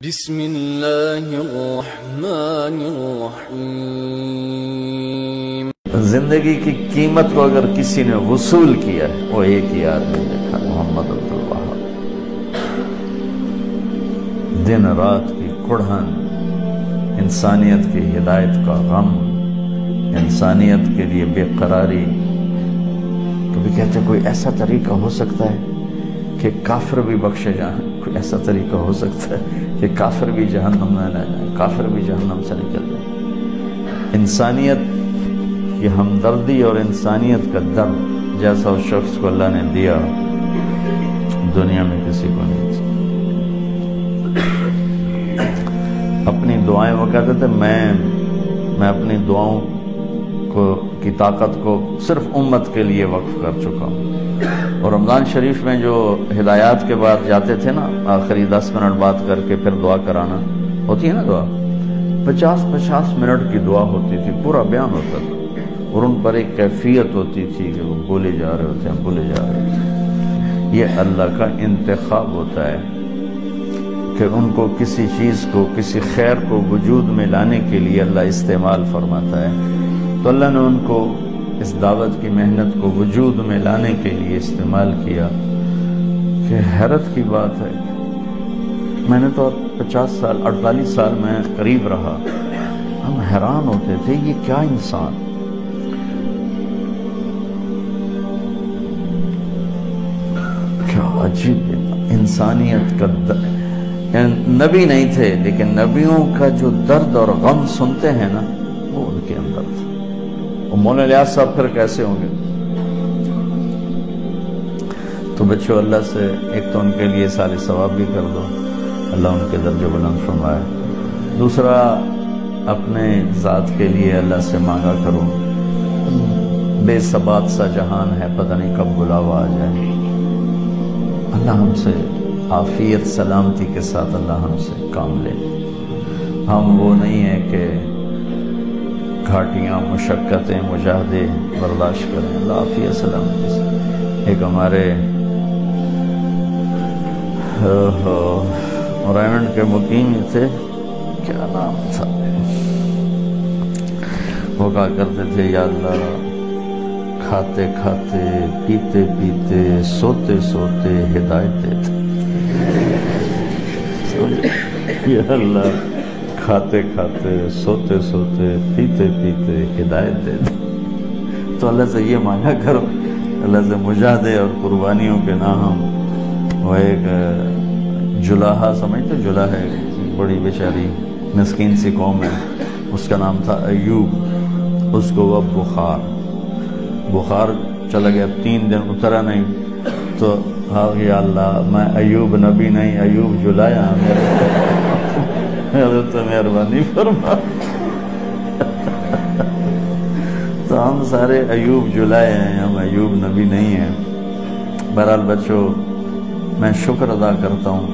بسم اللہ الرحمن الرحیم۔ زندگی کی قیمت کو اگر کسی نے وصول کیا ہے وہ ایک ہی آدمی دیکھا، محمد عبدالوہاب۔ دن رات کی کڑھن، انسانیت کی ہدایت کا غم، انسانیت کے لیے بے قراری۔ کبھی کہتے ہیں کوئی ایسا طریقہ ہو سکتا ہے کہ کافر بھی بخشے جائیں، کوئی ایسا طریقہ ہو سکتا ہے کہ کافر بھی جہنم میں نہ جائیں، کافر بھی جہنم سے نکل جائیں۔ انسانیت کی ہمدردی اور انسانیت کا درد جیسا اس شخص کو اللہ نے دیا، دنیا میں کسی کو نہیں تھی۔ اپنی دعائیں وہ کہتے تھے میں اپنی دعاؤں کی طاقت کو صرف امت کے لیے وقف کر چکا ہوں۔ اور رمضان شریف میں جو ہدایات کے بعد جاتے تھے نا، آخری 10 منٹ بات کر کے پھر دعا کرانا ہوتی ہے نا، دعا 50 منٹ کی دعا ہوتی تھی، پورا بیان ہوتا تھا، اور ان پر ایک کیفیت ہوتی تھی کہ وہ بولے جا رہے ہوتے ہیں، بولے جا رہے ہوتے ہیں۔ یہ اللہ کا انتخاب ہوتا ہے کہ ان کو کسی چیز کو، کسی خیر کو وجود میں لانے کے لیے اللہ استعمال فرماتا ہے۔ تو اللہ نے ان کو اس دعوت کی محنت کو وجود میں لانے کے لیے استعمال کیا کہ حیرت کی بات ہے۔ میں نے تو 50 سال 48 سال میں قریب رہا، ہم حیران ہوتے تھے یہ کیا انسان، کیا عجیب انسانیت کا نبی نہیں تھے لیکن نبیوں کا جو درد اور غم سنتے ہیں نا، وہ ان کے اندر تھا۔ مولانا الیاس صاحب پھر کیسے ہوں گے؟ تو بچوں اللہ سے ایک تو ان کے لیے سال ثواب بھی کر دو، اللہ ان کے درجے بلند فرمائے۔ دوسرا اپنے ذات کے لیے اللہ سے مانگا کرو، بے ثبات سا جہان ہے، پتہ نہیں کب بلاوا آ جائے۔ اللہ ہم سے عافیت سلامتی کے ساتھ اللہ ہم سے کام لے۔ ہم وہ نہیں ہیں کہ گھاٹیاں، مشقتیں، مجاہدے برداشت کریں، اللہ عافیت سلامتی سے۔ ایک ہمارے رائمنڈ کے مقیم تھے، کیا نام تھا، وہ کہا کرتے تھے یا اللہ کھاتے کھاتے، پیتے پیتے، سوتے سوتے ہدایت دیتے۔ یا اللہ کھاتے کھاتے، سوتے سوتے، پیتے پیتے ہدایت دے دے۔ تو اللہ سے یہ مانگا کرو، اللہ سے مجاہدے اور قربانیوں کے نام۔ وہ ایک جلاحہ سمجھتے، جلاحہ بڑی بیچاری مسکین سی قوم ہے، اس کا نام تھا ایوب۔ اس کو وہ بخار چلا گیا، 3 دن اترا نہیں، تو ہاں یا اللہ میں ایوب نبی نہیں، ایوب جلایا حضرت مہربانی فرما۔ تو ہم سارے ایوب جلائے ہیں، ہم ایوب نبی نہیں ہیں۔ بہرحال بچوں، میں شکر ادا کرتا ہوں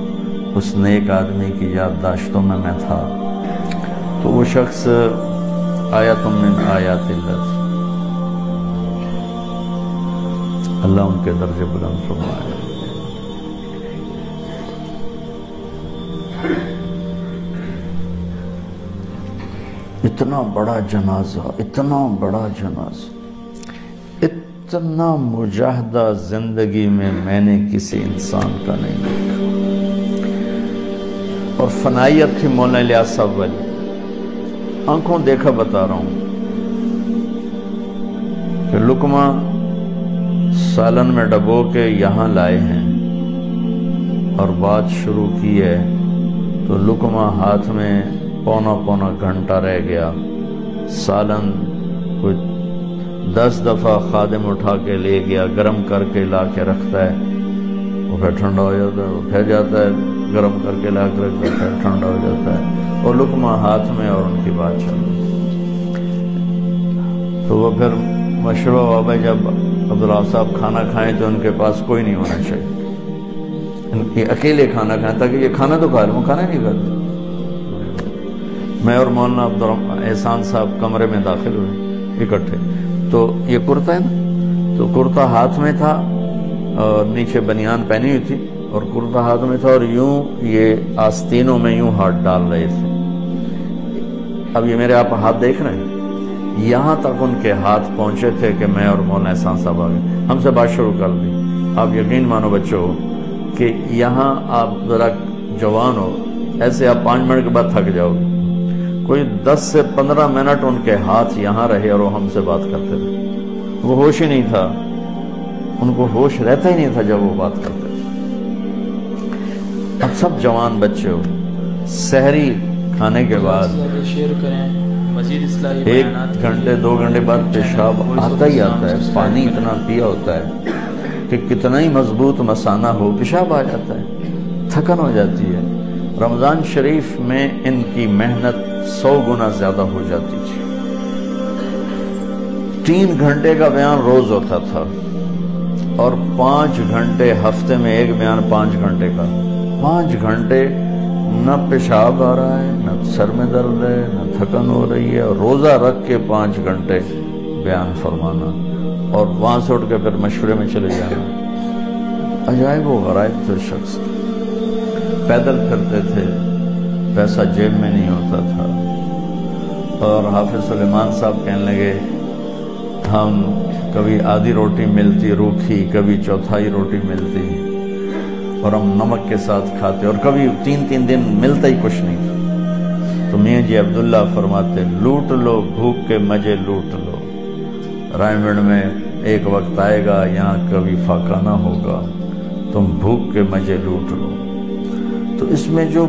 اس نیک آدمی کی یادداشتوں میں تھا۔ تو وہ شخص آیت من آیات اللہ، اللہ ان کے درجے بلند فرمائے۔ اتنا بڑا جنازہ، اتنا بڑا جنازہ، اتنا مجاہدہ زندگی میں نے کسی انسان کا نہیں دیکھا۔ اور فنائیت تھی مولانا الیاس صاحب والی، آنکھوں دیکھا بتا رہا ہوں کہ لقمہ سالن میں ڈبو کے یہاں لائے ہیں اور بات شروع کی ہے، تو لقمہ ہاتھ میں پونا گھنٹہ رہ گیا، سالن کچھ 10 دفعہ خادم اٹھا کے لے گیا، گرم کر کے لا کے رکھتا ہے، وہ پھر ٹھنڈا ہو جاتا ہے، وہ پھر جاتا ہے، گرم کر کے لا کے رکھتا ہے، پھر ٹھنڈا ہو جاتا ہے، اور لقمہ ہاتھ میں اور ان کی بات چل رہی۔ تو وہ پھر مشورہ ہوا بھائی جب عبداللہ صاحب کھانا کھائیں تو ان کے پاس کوئی نہیں ہونا چاہیے، یہ اکیلے کھانا کھائیں تاکہ یہ کھانا تو کھا لیں، وہ کھانا نہیں کھاتے۔ میں اور مولانا عبدالرحمن احسان صاحب کمرے میں داخل ہوئے اکٹھے، تو یہ کرتا ہے نا، تو کرتا ہاتھ میں تھا اور نیچے بنیان پہنی ہوئی تھی، اور کرتا ہاتھ میں تھا اور یوں یہ آستینوں میں یوں ہاتھ ڈال رہے تھے. اب یہ میرے آپ ہاتھ دیکھ رہے ہیں, یہاں تک ان کے ہاتھ پہنچے تھے کہ میں اور مولانا احسان صاحب آ گئے, ہم سے بات شروع کر دی. آپ یقین مانو بچوں کہ یہاں آپ ذرا جوان ہو, ایسے آپ 5 منٹ کے بعد تھک جاؤ گے. کوئی 10 سے 15 منٹ ان کے ہاتھ یہاں رہے اور وہ ہم سے بات کرتے رہے. وہ ہوش ہی نہیں تھا, ان کو ہوش رہتا ہی نہیں تھا جب وہ بات کرتے تھے. اب سب جوان بچے ہو, سحری کھانے کے بعد شیئر کریں مزید اصلاحی 1 گھنٹے 2 گھنٹے بعد پیشاب آتا ہی آتا ہے. پانی اتنا پیا ہوتا ہے کہ کتنا ہی مضبوط مثانہ ہو پیشاب آ جاتا ہے, تھکن ہو جاتی ہے. رمضان شریف میں ان کی محنت 100 گنا زیادہ ہو جاتی تھی. 3 گھنٹے کا بیان روز ہوتا تھا اور 5 گھنٹے ہفتے میں ایک بیان 5 گھنٹے کا. 5 گھنٹے نہ پیشاب آ رہا ہے, نہ سر میں درد ہے, نہ تھکن ہو رہی ہے, اور روزہ رکھ کے 5 گھنٹے بیان فرمانا اور وہاں سے اٹھ کے پھر مشورے میں چلے جانا. عجائب و غرائب تھے شخص. پیدل پھرتے تھے, پیسہ جیب میں نہیں ہوتا تھا. اور حافظ سلیمان صاحب کہنے لگے ہم کبھی آدھی روٹی ملتی روکھی, کبھی چوتھائی روٹی ملتی, اور ہم نمک کے ساتھ کھاتے, اور کبھی 3 دن ملتا ہی کچھ نہیں. تو میاں جی عبداللہ فرماتے لوٹ لو بھوک کے مزے لوٹ لو. رائے گڑھ میں ایک وقت آئے گا یہاں کبھی فاقہ نہ ہوگا, تم بھوک کے مزے لوٹ لو. تو اس میں جو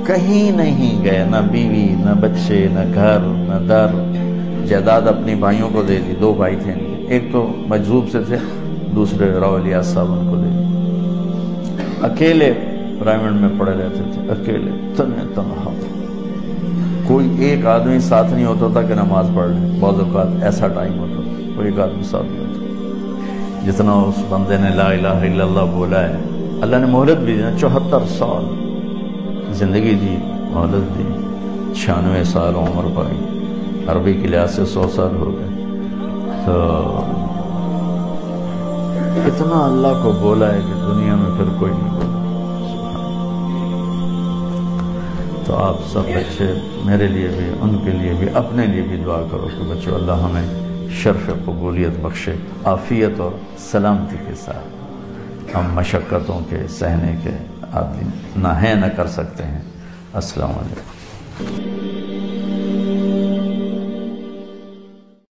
کہیں نہیں گئے, نہ بیوی نہ بچے نہ گھر نہ در, جائیداد اپنی بھائیوں کو دے دی. 2 بھائی تھے, ایک تو مجذوب سے تھے, دوسرے راؤ الیاس صاحب ان کو دے دی. اکیلے رائمنڈ میں پڑے رہتے تھے, اکیلے تنہا تنہا. کوئی ایک آدمی ساتھ نہیں ہوتا تھا کہ نماز پڑھ لیں. بعض اوقات ایسا ٹائم ہوتا تھا کوئی ایک آدمی ساتھ نہیں ہوتا. جتنا اس بندے نے لا الہ الا اللہ بولا ہے, اللہ نے مہلت بھی دی, 74 سال زندگی دی, مہلت دی. 96 سال عمر پائی, عربی کے لحاظ سے 100 سال ہو گئے. تو اتنا اللہ کو بولا ہے کہ دنیا میں پھر کوئی نہیں بولا. تو آپ سب بچے میرے لیے بھی, ان کے لیے بھی, اپنے لیے بھی دعا کرو کہ بچوں اللہ ہمیں شرف قبولیت بخشے, عافیت اور سلامتی کے ساتھ. ہم مشقتوں کے سہنے کے عادی نہ ہیں, نہ کر سکتے ہیں. السلام علیکم.